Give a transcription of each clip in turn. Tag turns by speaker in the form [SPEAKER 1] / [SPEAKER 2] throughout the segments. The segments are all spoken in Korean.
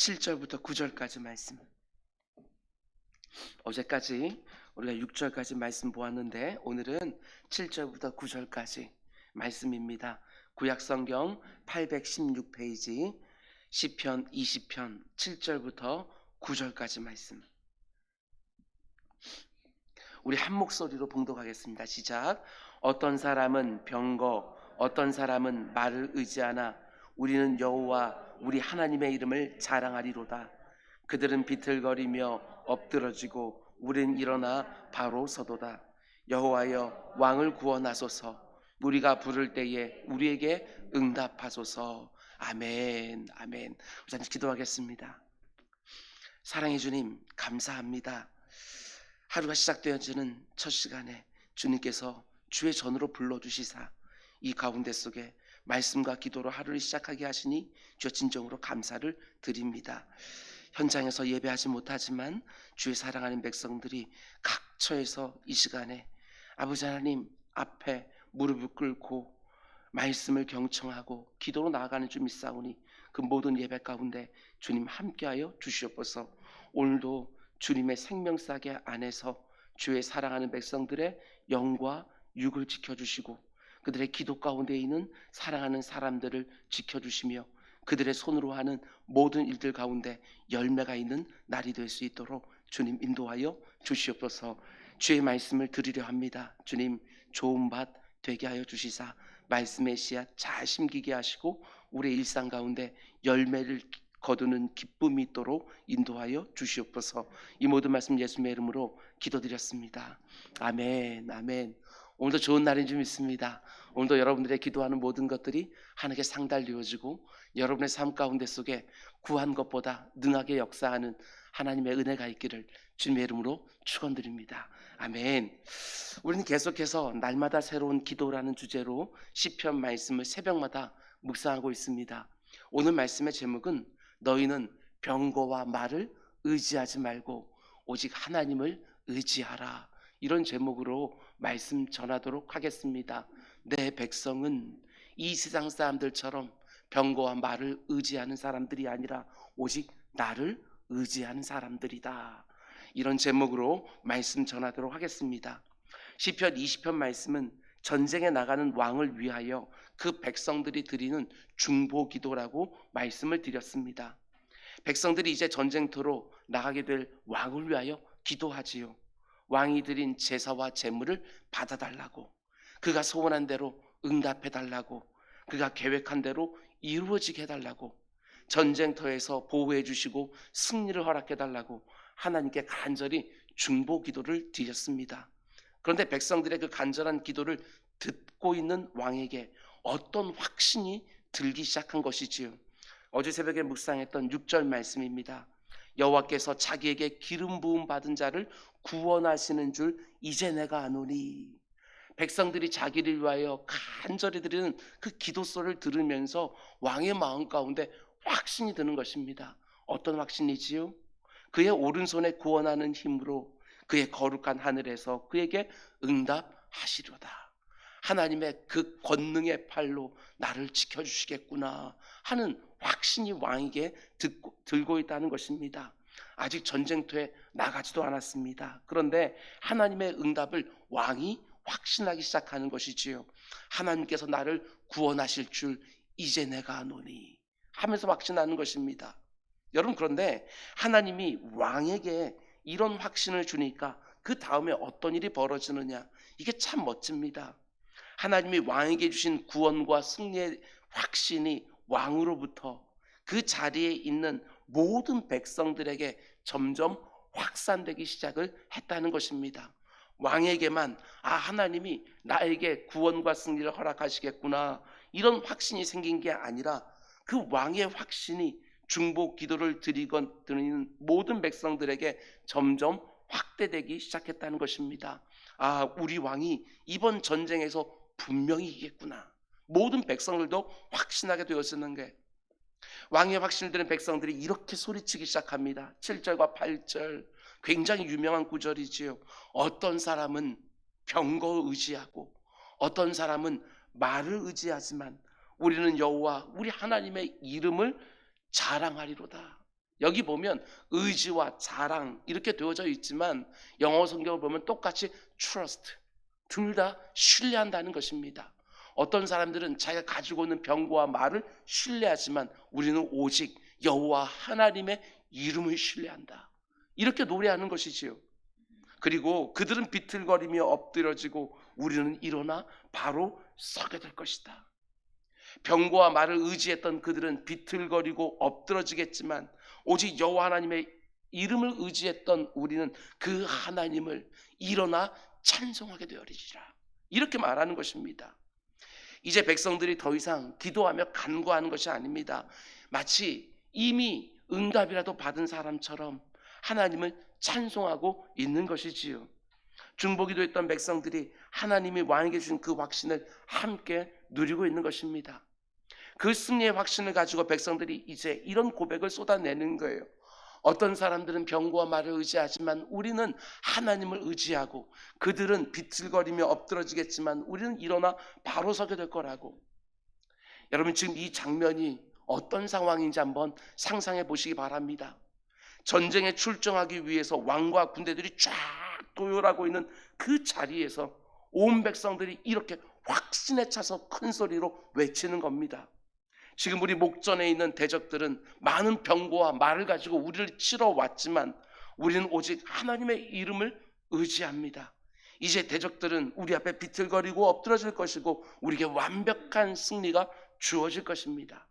[SPEAKER 1] 7절부터 9절까지 말씀. 어제까지 우리가 6절까지 말씀 보았는데 오늘은 7절부터 9절까지 말씀입니다. 구약성경 816페이지 시편 20편 7절부터 9절까지 말씀. 우리 한 목소리로 봉독하겠습니다. 시작. 어떤 사람은 병거, 어떤 사람은 말을 의지하나 우리는 여호와 우리 하나님의 이름을 자랑하리로다. 그들은 비틀거리며 엎드러지고 우린 일어나 바로 서도다. 여호와여, 왕을 구원하소서. 우리가 부를 때에 우리에게 응답하소서. 아멘. 아멘. 우선 기도하겠습니다. 사랑의 주님, 감사합니다. 하루가 시작되어지는 첫 시간에 주님께서 주의 전으로 불러주시사 이 가운데 속에 말씀과 기도로 하루를 시작하게 하시니 주의 진정으로 감사를 드립니다. 현장에서 예배하지 못하지만 주의 사랑하는 백성들이 각처에서 이 시간에 아버지 하나님 앞에 무릎을 꿇고 말씀을 경청하고 기도로 나아가는 줄 믿사오니 그 모든 예배 가운데 주님 함께하여 주시옵소서. 오늘도 주님의 생명사계 안에서 주의 사랑하는 백성들의 영과 육을 지켜주시고 그들의 기도 가운데 있는 사랑하는 사람들을 지켜주시며 그들의 손으로 하는 모든 일들 가운데 열매가 있는 날이 될 수 있도록 주님 인도하여 주시옵소서. 주의 말씀을 드리려 합니다. 주님 좋은 밭 되게 하여 주시사 말씀의 씨앗 잘 심기게 하시고 우리의 일상 가운데 열매를 거두는 기쁨이 있도록 인도하여 주시옵소서. 이 모든 말씀 예수님의 이름으로 기도드렸습니다. 아멘. 아멘. 오늘도 좋은 날인 줄 믿습니다. 오늘도 여러분들의 기도하는 모든 것들이 하늘에 상달되어지고 여러분의 삶 가운데 속에 구한 것보다 능하게 역사하는 하나님의 은혜가 있기를 주님의 이름으로 축원드립니다. 아멘. 우리는 계속해서 날마다 새로운 기도라는 주제로 시편 말씀을 새벽마다 묵상하고 있습니다. 오늘 말씀의 제목은 너희는 병거와 말을 의지하지 말고 오직 하나님을 의지하라. 이런 제목으로 말씀 전하도록 하겠습니다. 내 백성은 이 세상 사람들처럼 병거와 말을 의지하는 사람들이 아니라 오직 나를 의지하는 사람들이다. 이런 제목으로 말씀 전하도록 하겠습니다. 시편 20편 말씀은 전쟁에 나가는 왕을 위하여 그 백성들이 드리는 중보 기도라고 말씀을 드렸습니다. 백성들이 이제 전쟁터로 나가게 될 왕을 위하여 기도하지요. 왕이 드린 제사와 제물을 받아달라고, 그가 소원한 대로 응답해달라고, 그가 계획한 대로 이루어지게 해달라고, 전쟁터에서 보호해 주시고 승리를 허락해달라고 하나님께 간절히 중보 기도를 드렸습니다. 그런데 백성들의 그 간절한 기도를 듣고 있는 왕에게 어떤 확신이 들기 시작한 것이지요. 어제 새벽에 묵상했던 6절 말씀입니다. 여호와께서 자기에게 기름 부음 받은 자를 구원하시는 줄 이제 내가 아노니. 백성들이 자기를 위하여 간절히 드리는 그 기도 소리를 들으면서 왕의 마음 가운데 확신이 드는 것입니다. 어떤 확신이지요? 그의 오른손에 구원하는 힘으로 그의 거룩한 하늘에서 그에게 응답하시려다. 하나님의 그 권능의 팔로 나를 지켜주시겠구나 하는 확신이 왕에게 들고 있다는 것입니다. 아직 전쟁터에 나가지도 않았습니다. 그런데 하나님의 응답을 왕이 확신하기 시작하는 것이지요. 하나님께서 나를 구원하실 줄 이제 내가 아노니 하면서 확신하는 것입니다. 여러분, 그런데 하나님이 왕에게 이런 확신을 주니까 그 다음에 어떤 일이 벌어지느냐, 이게 참 멋집니다. 하나님이 왕에게 주신 구원과 승리의 확신이 왕으로부터 그 자리에 있는 모든 백성들에게 점점 확산되기 시작을 했다는 것입니다. 왕에게만 하나님이 나에게 구원과 승리를 허락하시겠구나 이런 확신이 생긴 게 아니라 그 왕의 확신이 중보 기도를 드리는 모든 백성들에게 점점 확대되기 시작했다는 것입니다. 우리 왕이 이번 전쟁에서 분명히 이기겠구나. 모든 백성들도 확신하게 되었는 게, 왕의 확신을 들은 백성들이 이렇게 소리치기 시작합니다. 7절과 8절 굉장히 유명한 구절이지요. 어떤 사람은 병거 의지하고 어떤 사람은 말을 의지하지만 우리는 여호와 우리 하나님의 이름을 자랑하리로다. 여기 보면 의지와 자랑 이렇게 되어져 있지만 영어 성경을 보면 똑같이 trust, 둘 다 신뢰한다는 것입니다. 어떤 사람들은 자기가 가지고 있는 병거와 말을 신뢰하지만 우리는 오직 여호와 하나님의 이름을 신뢰한다. 이렇게 노래하는 것이지요. 그리고 그들은 비틀거리며 엎드러지고 우리는 일어나 바로 서게 될 것이다. 병거와 말을 의지했던 그들은 비틀거리고 엎드러지겠지만 오직 여호와 하나님의 이름을 의지했던 우리는 그 하나님을 일어나 찬송하게 되어리리라. 이렇게 말하는 것입니다. 이제 백성들이 더 이상 기도하며 간구하는 것이 아닙니다. 마치 이미 응답이라도 받은 사람처럼 하나님을 찬송하고 있는 것이지요. 중보기도했던 백성들이 하나님이 왕에게 주신 그 확신을 함께 누리고 있는 것입니다. 그 승리의 확신을 가지고 백성들이 이제 이런 고백을 쏟아내는 거예요. 어떤 사람들은 병거와 말을 의지하지만 우리는 하나님을 의지하고, 그들은 비틀거리며 엎드러지겠지만 우리는 일어나 바로 서게 될 거라고. 여러분, 지금 이 장면이 어떤 상황인지 한번 상상해 보시기 바랍니다. 전쟁에 출정하기 위해서 왕과 군대들이 쫙 도열하고 있는 그 자리에서 온 백성들이 이렇게 확신에 차서 큰 소리로 외치는 겁니다. 지금 우리 목전에 있는 대적들은 많은 병거와 말을 가지고 우리를 치러 왔지만 우리는 오직 하나님의 이름을 의지합니다. 이제 대적들은 우리 앞에 비틀거리고 엎드러질 것이고 우리에게 완벽한 승리가 주어질 것입니다.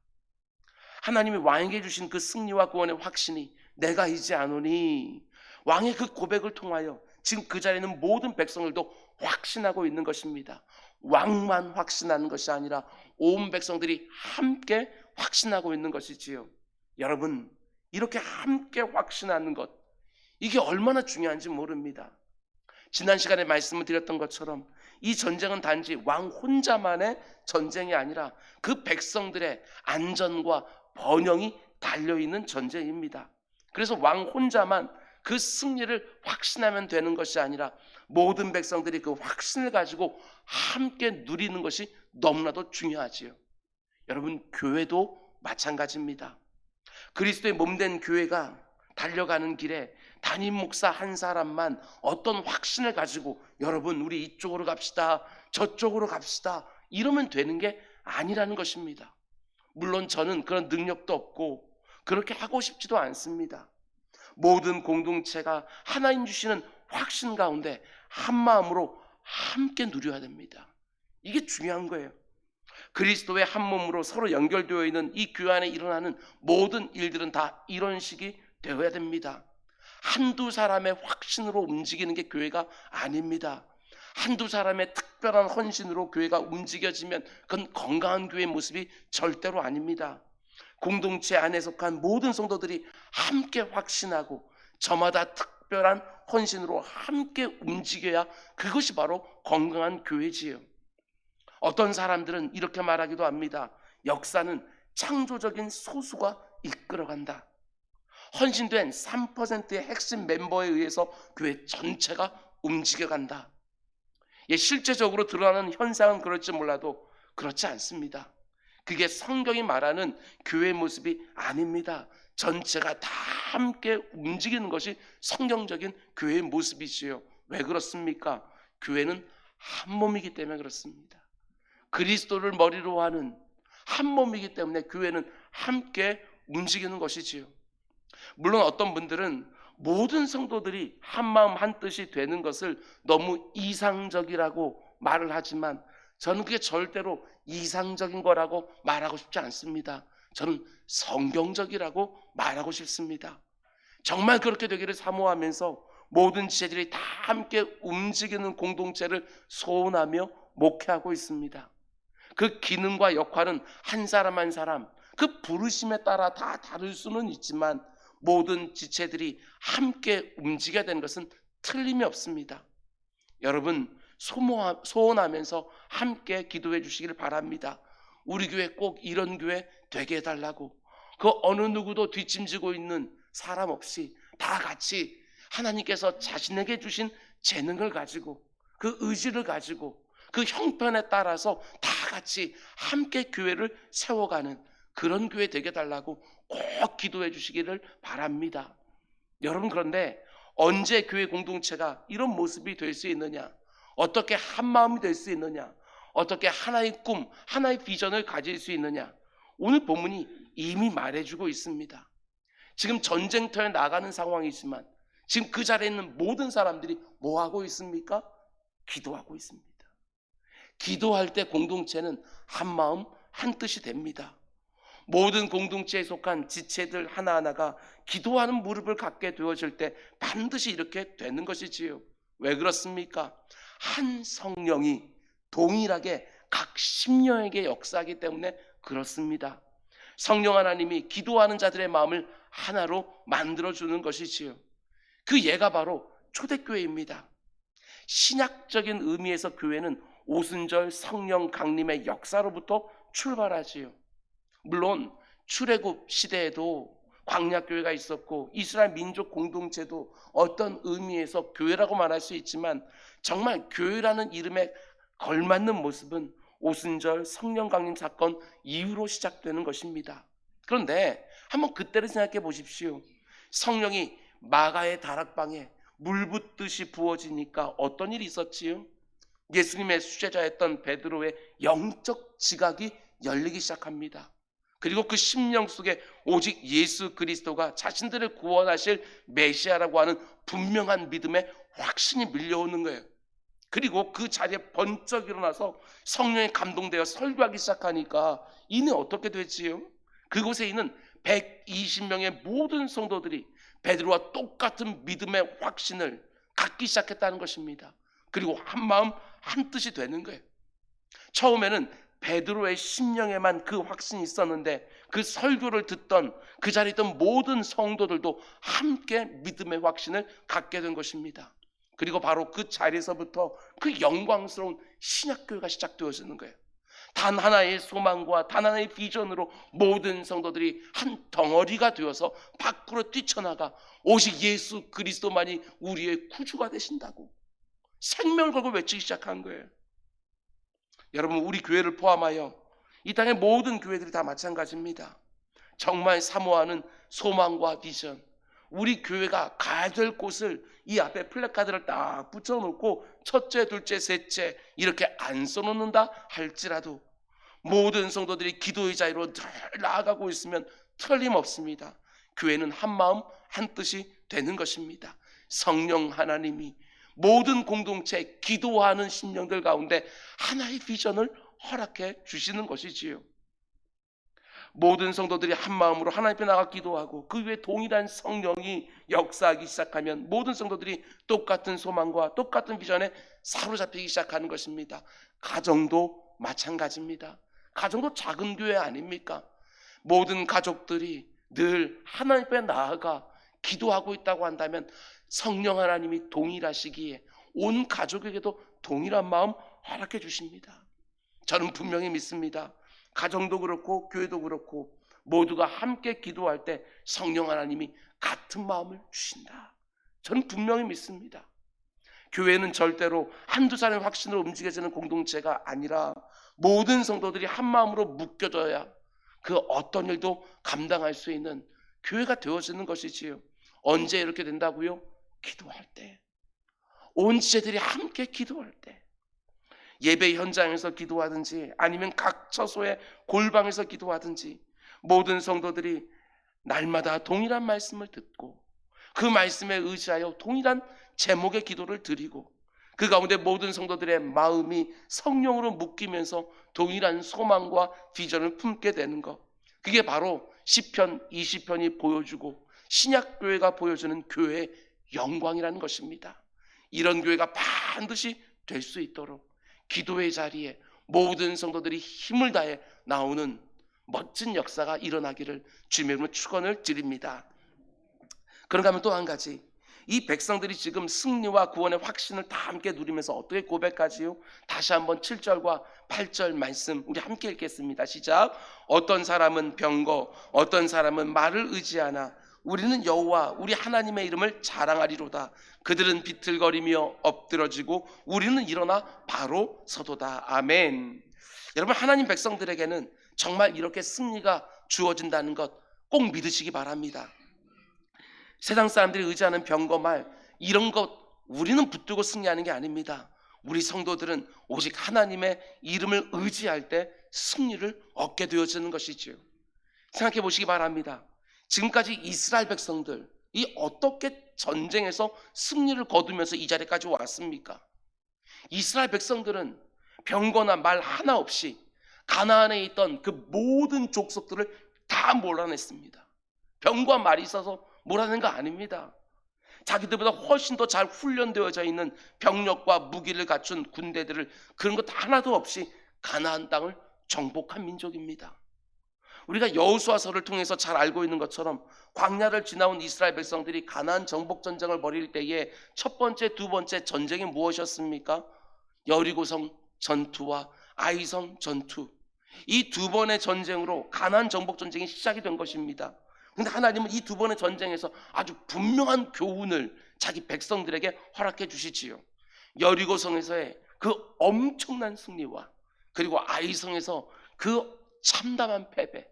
[SPEAKER 1] 하나님이 왕에게 주신 그 승리와 구원의 확신이 내가 이제 아노니, 왕의 그 고백을 통하여 지금 그 자리에 있는 모든 백성들도 확신하고 있는 것입니다. 왕만 확신하는 것이 아니라 온 백성들이 함께 확신하고 있는 것이지요. 여러분, 이렇게 함께 확신하는 것, 이게 얼마나 중요한지 모릅니다. 지난 시간에 말씀을 드렸던 것처럼 이 전쟁은 단지 왕 혼자만의 전쟁이 아니라 그 백성들의 안전과 번영이 달려있는 전쟁입니다. 그래서 왕 혼자만 그 승리를 확신하면 되는 것이 아니라 모든 백성들이 그 확신을 가지고 함께 누리는 것이 너무나도 중요하지요. 여러분, 교회도 마찬가지입니다. 그리스도의 몸된 교회가 달려가는 길에 담임 목사 한 사람만 어떤 확신을 가지고 여러분 우리 이쪽으로 갑시다, 저쪽으로 갑시다 이러면 되는 게 아니라는 것입니다. 물론 저는 그런 능력도 없고 그렇게 하고 싶지도 않습니다. 모든 공동체가 하나님 주시는 확신 가운데 한 마음으로 함께 누려야 됩니다. 이게 중요한 거예요. 그리스도의 한 몸으로 서로 연결되어 있는 이 교회 안에 일어나는 모든 일들은 다 이런 식이 되어야 됩니다. 한두 사람의 확신으로 움직이는 게 교회가 아닙니다. 한두 사람의 특별한 헌신으로 교회가 움직여지면 그건 건강한 교회의 모습이 절대로 아닙니다. 공동체 안에 속한 모든 성도들이 함께 확신하고 저마다 특별한 헌신으로 함께 움직여야 그것이 바로 건강한 교회지요. 어떤 사람들은 이렇게 말하기도 합니다. 역사는 창조적인 소수가 이끌어간다. 헌신된 3%의 핵심 멤버에 의해서 교회 전체가 움직여간다. 실제적으로 드러나는 현상은 그럴지 몰라도 그렇지 않습니다. 그게 성경이 말하는 교회의 모습이 아닙니다. 전체가 다 함께 움직이는 것이 성경적인 교회의 모습이지요. 왜 그렇습니까? 교회는 한 몸이기 때문에 그렇습니다. 그리스도를 머리로 하는 한 몸이기 때문에 교회는 함께 움직이는 것이지요. 물론 어떤 분들은 모든 성도들이 한마음 한뜻이 되는 것을 너무 이상적이라고 말을 하지만 저는 그게 절대로 이상적인 거라고 말하고 싶지 않습니다. 저는 성경적이라고 말하고 싶습니다. 정말 그렇게 되기를 사모하면서 모든 지체들이 다 함께 움직이는 공동체를 소원하며 목회하고 있습니다. 그 기능과 역할은 한 사람 한 사람 그 부르심에 따라 다 다를 수는 있지만 모든 지체들이 함께 움직여야 되는 것은 틀림이 없습니다. 여러분, 소원하면서 함께 기도해 주시기를 바랍니다. 우리 교회 꼭 이런 교회 되게 해달라고. 그 어느 누구도 뒷짐지고 있는 사람 없이 다 같이 하나님께서 자신에게 주신 재능을 가지고 그 의지를 가지고 그 형편에 따라서 다 같이 함께 교회를 세워가는 그런 교회 되게 해달라고 꼭 기도해 주시기를 바랍니다. 여러분, 그런데 언제 교회 공동체가 이런 모습이 될 수 있느냐? 어떻게 한 마음이 될 수 있느냐? 어떻게 하나의 꿈, 하나의 비전을 가질 수 있느냐? 오늘 본문이 이미 말해주고 있습니다. 지금 전쟁터에 나가는 상황이지만 지금 그 자리에 있는 모든 사람들이 뭐 하고 있습니까? 기도하고 있습니다. 기도할 때 공동체는 한 마음 한 뜻이 됩니다. 모든 공동체에 속한 지체들 하나하나가 기도하는 무릎을 갖게 되어질 때 반드시 이렇게 되는 것이지요. 왜 그렇습니까? 한 성령이 동일하게 각 심령에게 역사하기 때문에 그렇습니다. 성령 하나님이 기도하는 자들의 마음을 하나로 만들어주는 것이지요. 그 예가 바로 초대교회입니다. 신약적인 의미에서 교회는 오순절 성령 강림의 역사로부터 출발하지요. 물론 출애굽 시대에도 광야교회가 있었고 이스라엘 민족 공동체도 어떤 의미에서 교회라고 말할 수 있지만 정말 교회라는 이름에 걸맞는 모습은 오순절 성령 강림 사건 이후로 시작되는 것입니다. 그런데 한번 그때를 생각해 보십시오. 성령이 마가의 다락방에 물 붓듯이 부어지니까 어떤 일이 있었지요? 예수님의 수제자였던 베드로의 영적 지각이 열리기 시작합니다. 그리고 그 심령 속에 오직 예수 그리스도가 자신들을 구원하실 메시아라고 하는 분명한 믿음의 확신이 밀려오는 거예요. 그리고 그 자리에 번쩍 일어나서 성령에 감동되어 설교하기 시작하니까 이는 어떻게 되지요? 그곳에 있는 120명의 모든 성도들이 베드로와 똑같은 믿음의 확신을 갖기 시작했다는 것입니다. 그리고 한 마음 한 뜻이 되는 거예요. 처음에는 베드로의 심령에만 그 확신이 있었는데 그 설교를 듣던 그 자리에 있던 모든 성도들도 함께 믿음의 확신을 갖게 된 것입니다. 그리고 바로 그 자리에서부터 그 영광스러운 신약교회가 시작되어지는 거예요. 단 하나의 소망과 단 하나의 비전으로 모든 성도들이 한 덩어리가 되어서 밖으로 뛰쳐나가 오직 예수 그리스도만이 우리의 구주가 되신다고 생명을 걸고 외치기 시작한 거예요. 여러분, 우리 교회를 포함하여 이 땅의 모든 교회들이 다 마찬가지입니다. 정말 사모하는 소망과 비전, 우리 교회가 가야 될 곳을 이 앞에 플래카드를 딱 붙여놓고 첫째, 둘째, 셋째 이렇게 안 써놓는다 할지라도 모든 성도들이 기도의 자리로 늘 나아가고 있으면 틀림없습니다. 교회는 한 마음 한 뜻이 되는 것입니다. 성령 하나님이 모든 공동체 기도하는 심령들 가운데 하나의 비전을 허락해 주시는 것이지요. 모든 성도들이 한 마음으로 하나님 앞에 나가 기도하고 그 위에 동일한 성령이 역사하기 시작하면 모든 성도들이 똑같은 소망과 똑같은 비전에 사로잡히기 시작하는 것입니다. 가정도 마찬가지입니다. 가정도 작은 교회 아닙니까? 모든 가족들이 늘 하나님 앞에 나아가 기도하고 있다고 한다면 성령 하나님이 동일하시기에 온 가족에게도 동일한 마음 허락해 주십니다. 저는 분명히 믿습니다. 가정도 그렇고 교회도 그렇고 모두가 함께 기도할 때 성령 하나님이 같은 마음을 주신다. 저는 분명히 믿습니다. 교회는 절대로 한두 사람의 확신으로 움직여지는 공동체가 아니라 모든 성도들이 한 마음으로 묶여져야 그 어떤 일도 감당할 수 있는 교회가 되어지는 것이지요. 언제 이렇게 된다고요? 기도할 때. 온 지체들이 함께 기도할 때. 예배 현장에서 기도하든지 아니면 각 처소의 골방에서 기도하든지 모든 성도들이 날마다 동일한 말씀을 듣고 그 말씀에 의지하여 동일한 제목의 기도를 드리고 그 가운데 모든 성도들의 마음이 성령으로 묶이면서 동일한 소망과 비전을 품게 되는 것, 그게 바로 시편 20편이 보여주고 신약교회가 보여주는 교회의 영광이라는 것입니다. 이런 교회가 반드시 될 수 있도록 기도의 자리에 모든 성도들이 힘을 다해 나오는 멋진 역사가 일어나기를 주님의 이름으로 축원을 드립니다. 그런가 하면 또 한 가지, 이 백성들이 지금 승리와 구원의 확신을 다 함께 누리면서 어떻게 고백하지요? 다시 한번 7절과 8절 말씀 우리 함께 읽겠습니다. 시작. 어떤 사람은 병거, 어떤 사람은 말을 의지하나 우리는 여호와 우리 하나님의 이름을 자랑하리로다. 그들은 비틀거리며 엎드러지고 우리는 일어나 바로 서도다. 아멘. 여러분, 하나님 백성들에게는 정말 이렇게 승리가 주어진다는 것 꼭 믿으시기 바랍니다. 세상 사람들이 의지하는 병거 말 이런 것 우리는 붙들고 승리하는 게 아닙니다. 우리 성도들은 오직 하나님의 이름을 의지할 때 승리를 얻게 되어지는 것이지요. 생각해 보시기 바랍니다. 지금까지 이스라엘 백성들이 어떻게 전쟁에서 승리를 거두면서 이 자리까지 왔습니까? 이스라엘 백성들은 병거나 말 하나 없이 가나안에 있던 그 모든 족속들을 다 몰아냈습니다. 병과 말이 있어서 몰아낸 거 아닙니다. 자기들보다 훨씬 더 잘 훈련되어져 있는 병력과 무기를 갖춘 군대들을 그런 것 하나도 없이 가나안 땅을 정복한 민족입니다. 우리가 여호수아서를 통해서 잘 알고 있는 것처럼 광야를 지나온 이스라엘 백성들이 가나안 정복 전쟁을 벌일 때에 첫 번째, 두 번째 전쟁이 무엇이었습니까? 여리고성 전투와 아이성 전투. 이 두 번의 전쟁으로 가나안 정복 전쟁이 시작이 된 것입니다. 그런데 하나님은 이 두 번의 전쟁에서 아주 분명한 교훈을 자기 백성들에게 허락해 주시지요. 여리고성에서의 그 엄청난 승리와 그리고 아이성에서 그 참담한 패배,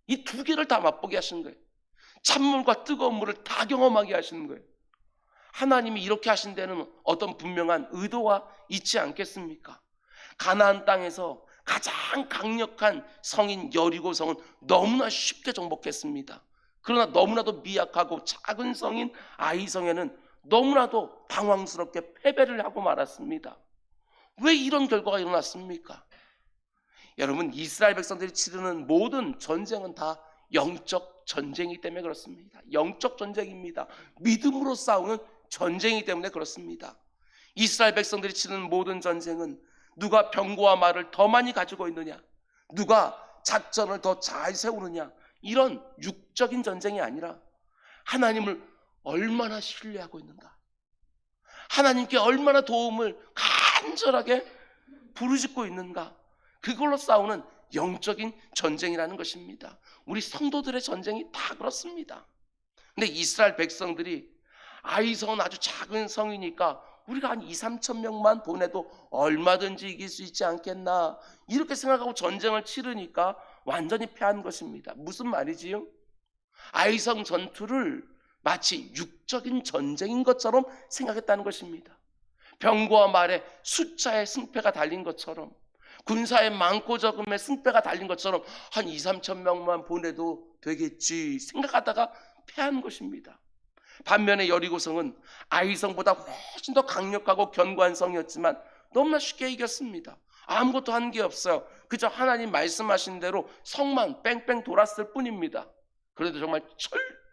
[SPEAKER 1] 이 두 개를 다 맛보게 하시는 거예요. 찬물과 뜨거운 물을 다 경험하게 하시는 거예요. 하나님이 이렇게 하신 데는 어떤 분명한 의도가 있지 않겠습니까? 가나안 땅에서 가장 강력한 성인 여리고성은 너무나 쉽게 정복했습니다. 그러나 너무나도 미약하고 작은 성인 아이성에는 너무나도 당황스럽게 패배를 하고 말았습니다. 왜 이런 결과가 일어났습니까? 여러분, 이스라엘 백성들이 치르는 모든 전쟁은 다 영적 전쟁이기 때문에 그렇습니다. 영적 전쟁입니다. 믿음으로 싸우는 전쟁이기 때문에 그렇습니다. 이스라엘 백성들이 치르는 모든 전쟁은 누가 병거와 말을 더 많이 가지고 있느냐, 누가 작전을 더 잘 세우느냐, 이런 육적인 전쟁이 아니라 하나님을 얼마나 신뢰하고 있는가, 하나님께 얼마나 도움을 간절하게 부르짖고 있는가, 그걸로 싸우는 영적인 전쟁이라는 것입니다. 우리 성도들의 전쟁이 다 그렇습니다. 근데 이스라엘 백성들이 아이성은 아주 작은 성이니까 우리가 한 2, 3천 명만 보내도 얼마든지 이길 수 있지 않겠나, 이렇게 생각하고 전쟁을 치르니까 완전히 패한 것입니다. 무슨 말이지요? 아이성 전투를 마치 육적인 전쟁인 것처럼 생각했다는 것입니다. 병거와 말에 숫자의 승패가 달린 것처럼, 군사의 많고 적음의 승패가 달린 것처럼 한 2, 3천 명만 보내도 되겠지 생각하다가 패한 것입니다. 반면에 여리고성은 아이성보다 훨씬 더 강력하고 견고한 성이었지만 너무나 쉽게 이겼습니다. 아무것도 한 게 없어요. 그저 하나님 말씀하신 대로 성만 뺑뺑 돌았을 뿐입니다. 그래도 정말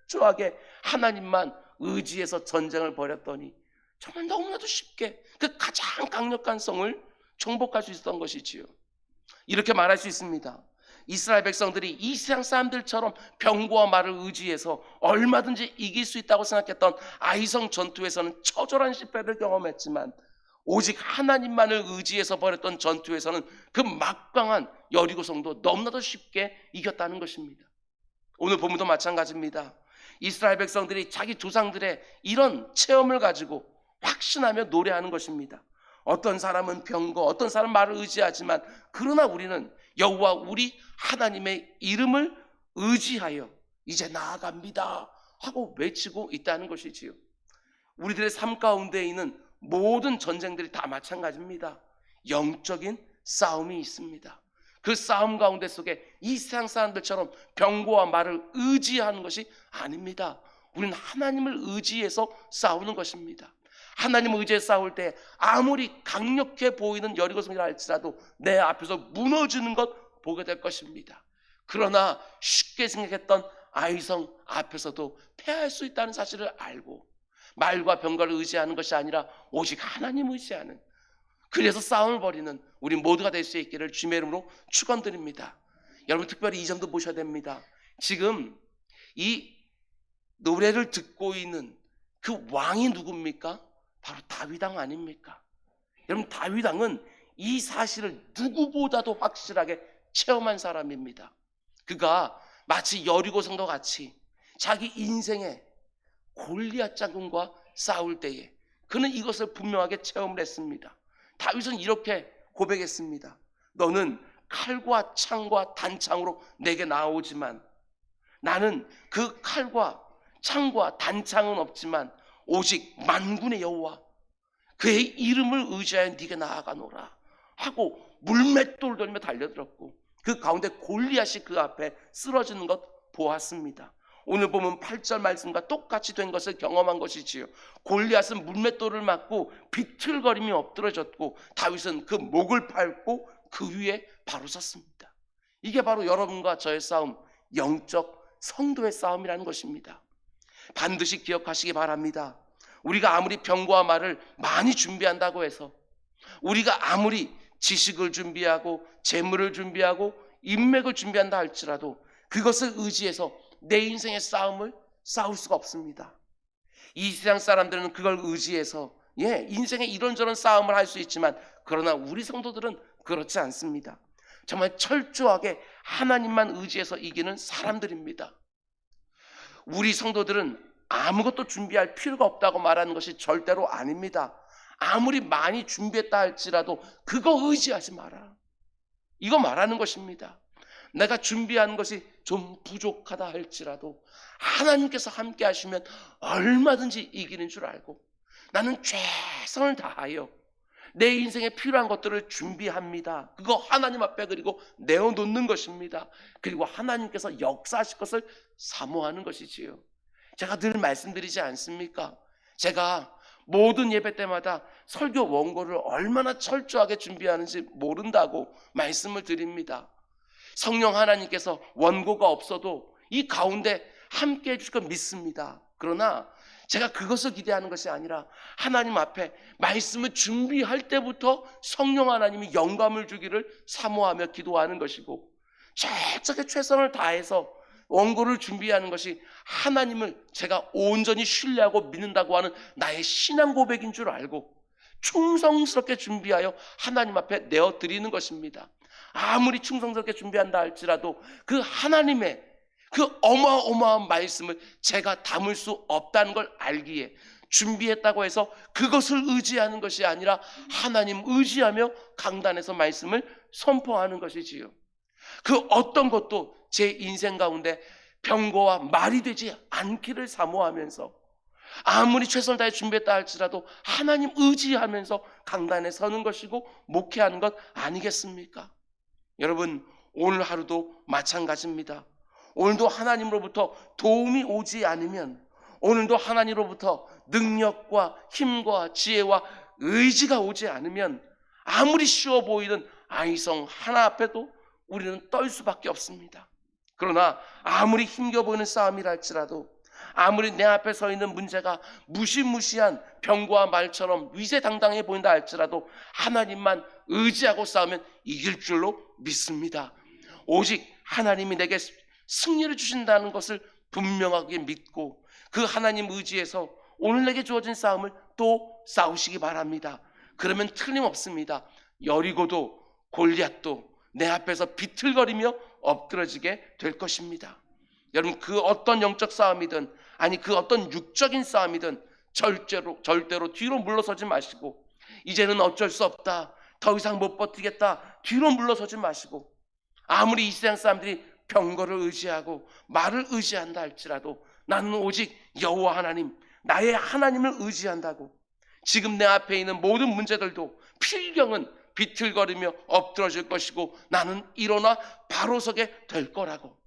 [SPEAKER 1] 철저하게 하나님만 의지해서 전쟁을 벌였더니 정말 너무나도 쉽게 그 가장 강력한 성을 정복할 수 있었던 것이지요. 이렇게 말할 수 있습니다. 이스라엘 백성들이 이 세상 사람들처럼 병거와 말을 의지해서 얼마든지 이길 수 있다고 생각했던 아이성 전투에서는 처절한 실패를 경험했지만, 오직 하나님만을 의지해서 벌였던 전투에서는 그 막강한 여리고성도 너무나도 쉽게 이겼다는 것입니다. 오늘 본문도 마찬가지입니다. 이스라엘 백성들이 자기 조상들의 이런 체험을 가지고 확신하며 노래하는 것입니다. 어떤 사람은 병거, 어떤 사람은 말을 의지하지만 그러나 우리는 여호와 우리 하나님의 이름을 의지하여 이제 나아갑니다 하고 외치고 있다는 것이지요. 우리들의 삶 가운데 있는 모든 전쟁들이 다 마찬가지입니다. 영적인 싸움이 있습니다. 그 싸움 가운데 속에 이 세상 사람들처럼 병거와 말을 의지하는 것이 아닙니다. 우리는 하나님을 의지해서 싸우는 것입니다. 하나님을 의지해 싸울 때 아무리 강력해 보이는 여리고성이라 할지라도 내 앞에서 무너지는 것 보게 될 것입니다. 그러나 쉽게 생각했던 아이성 앞에서도 패할 수 있다는 사실을 알고 말과 병거를 의지하는 것이 아니라 오직 하나님을 의지하는, 그래서 싸움을 벌이는 우리 모두가 될 수 있기를 주님의 이름으로 축원드립니다. 여러분, 특별히 이 점도 보셔야 됩니다. 지금 이 노래를 듣고 있는 그 왕이 누굽니까? 바로 다윗 왕 아닙니까? 여러분, 다윗 왕은 이 사실을 누구보다도 확실하게 체험한 사람입니다. 그가 마치 여리고성과 같이 자기 인생의 골리앗 장군과 싸울 때에 그는 이것을 분명하게 체험을 했습니다. 다윗은 이렇게 고백했습니다. 너는 칼과 창과 단창으로 내게 나오지만 나는 그 칼과 창과 단창은 없지만 오직 만군의 여호와 그의 이름을 의지하여 네게 나아가노라 하고 물맷돌 돌며 달려들었고 그 가운데 골리앗이 그 앞에 쓰러지는 것 보았습니다. 오늘 보면 8절 말씀과 똑같이 된 것을 경험한 것이지요. 골리앗은 물맷돌을 맞고 비틀거림이 엎드러졌고 다윗은 그 목을 밟고 그 위에 바로 섰습니다. 이게 바로 여러분과 저의 싸움, 영적 성도의 싸움이라는 것입니다. 반드시 기억하시기 바랍니다. 우리가 아무리 병과 말을 많이 준비한다고 해서, 우리가 아무리 지식을 준비하고 재물을 준비하고 인맥을 준비한다 할지라도 그것을 의지해서 내 인생의 싸움을 싸울 수가 없습니다. 이 세상 사람들은 그걸 의지해서 인생의 이런저런 싸움을 할 수 있지만, 그러나 우리 성도들은 그렇지 않습니다. 정말 철저하게 하나님만 의지해서 이기는 사람들입니다. 우리 성도들은 아무것도 준비할 필요가 없다고 말하는 것이 절대로 아닙니다. 아무리 많이 준비했다 할지라도 그거 의지하지 마라, 이거 말하는 것입니다. 내가 준비한 것이 좀 부족하다 할지라도 하나님께서 함께 하시면 얼마든지 이기는 줄 알고, 나는 최선을 다하여 내 인생에 필요한 것들을 준비합니다. 그거 하나님 앞에 그리고 내어놓는 것입니다. 그리고 하나님께서 역사하실 것을 사모하는 것이지요. 제가 늘 말씀드리지 않습니까? 제가 모든 예배 때마다 설교 원고를 얼마나 철저하게 준비하는지 모른다고 말씀을 드립니다. 성령 하나님께서 원고가 없어도 이 가운데 함께 해주실 걸 믿습니다. 그러나 제가 그것을 기대하는 것이 아니라 하나님 앞에 말씀을 준비할 때부터 성령 하나님이 영감을 주기를 사모하며 기도하는 것이고, 철저하게 최선을 다해서 원고를 준비하는 것이 하나님을 제가 온전히 신뢰하고 믿는다고 하는 나의 신앙 고백인 줄 알고 충성스럽게 준비하여 하나님 앞에 내어드리는 것입니다. 아무리 충성스럽게 준비한다 할지라도 그 하나님의 그 어마어마한 말씀을 제가 담을 수 없다는 걸 알기에 준비했다고 해서 그것을 의지하는 것이 아니라 하나님 의지하며 강단에서 말씀을 선포하는 것이지요. 그 어떤 것도 제 인생 가운데 병거와 말이 되지 않기를 사모하면서 아무리 최선을 다해 준비했다 할지라도 하나님 의지하면서 강단에 서는 것이고 목회하는 것 아니겠습니까? 여러분, 오늘 하루도 마찬가지입니다. 오늘도 하나님으로부터 도움이 오지 않으면, 오늘도 하나님으로부터 능력과 힘과 지혜와 의지가 오지 않으면 아무리 쉬워 보이는 아이성 하나 앞에도 우리는 떨 수밖에 없습니다. 그러나 아무리 힘겨 보이는 싸움이라 할지라도, 아무리 내 앞에 서 있는 문제가 무시무시한 병과 말처럼 위세당당해 보인다 할지라도 하나님만 의지하고 싸우면 이길 줄로 믿습니다. 오직 하나님이 내게 승리를 주신다는 것을 분명하게 믿고 그 하나님 의지에서 오늘 내게 주어진 싸움을 또 싸우시기 바랍니다. 그러면 틀림없습니다. 여리고도 골리앗도 내 앞에서 비틀거리며 엎드러지게 될 것입니다. 여러분, 그 어떤 영적 싸움이든 아니 그 어떤 육적인 싸움이든 절대로 뒤로 물러서지 마시고, 이제는 어쩔 수 없다, 더 이상 못 버티겠다, 뒤로 물러서지 마시고, 아무리 이 세상 사람들이 병거를 의지하고 말을 의지한다 할지라도 나는 오직 여호와 하나님, 나의 하나님을 의지한다고, 지금 내 앞에 있는 모든 문제들도 필경은 비틀거리며 엎드러질 것이고 나는 일어나 바로 서게 될 거라고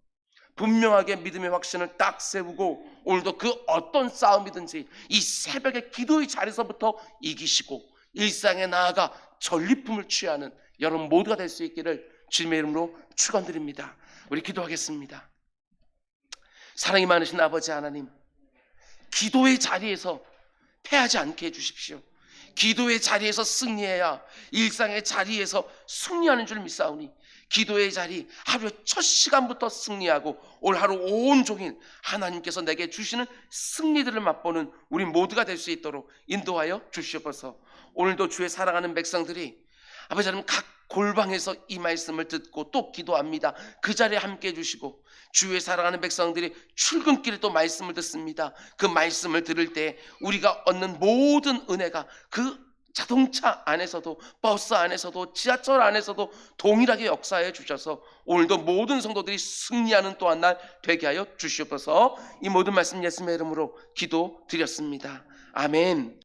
[SPEAKER 1] 분명하게 믿음의 확신을 딱 세우고, 오늘도 그 어떤 싸움이든지 이 새벽의 기도의 자리에서부터 이기시고 일상에 나아가 전리품을 취하는 여러분 모두가 될 수 있기를 주님의 이름으로 축원드립니다. 우리 기도하겠습니다. 사랑이 많으신 아버지 하나님, 기도의 자리에서 패하지 않게 해주십시오. 기도의 자리에서 승리해야 일상의 자리에서 승리하는 줄 믿사오니, 기도의 자리 하루 첫 시간부터 승리하고 올 하루 온종일 하나님께서 내게 주시는 승리들을 맛보는 우리 모두가 될 수 있도록 인도하여 주시옵소서. 오늘도 주의 사랑하는 백성들이 아버지 하나님 각 골방에서 이 말씀을 듣고 또 기도합니다. 그 자리에 함께 해주시고, 주의 사랑하는 백성들이 출근길에 또 말씀을 듣습니다. 그 말씀을 들을 때 우리가 얻는 모든 은혜가 그 자동차 안에서도, 버스 안에서도, 지하철 안에서도 동일하게 역사해 주셔서 오늘도 모든 성도들이 승리하는 또 한 날 되게 하여 주시옵소서. 이 모든 말씀 예수님의 이름으로 기도드렸습니다. 아멘.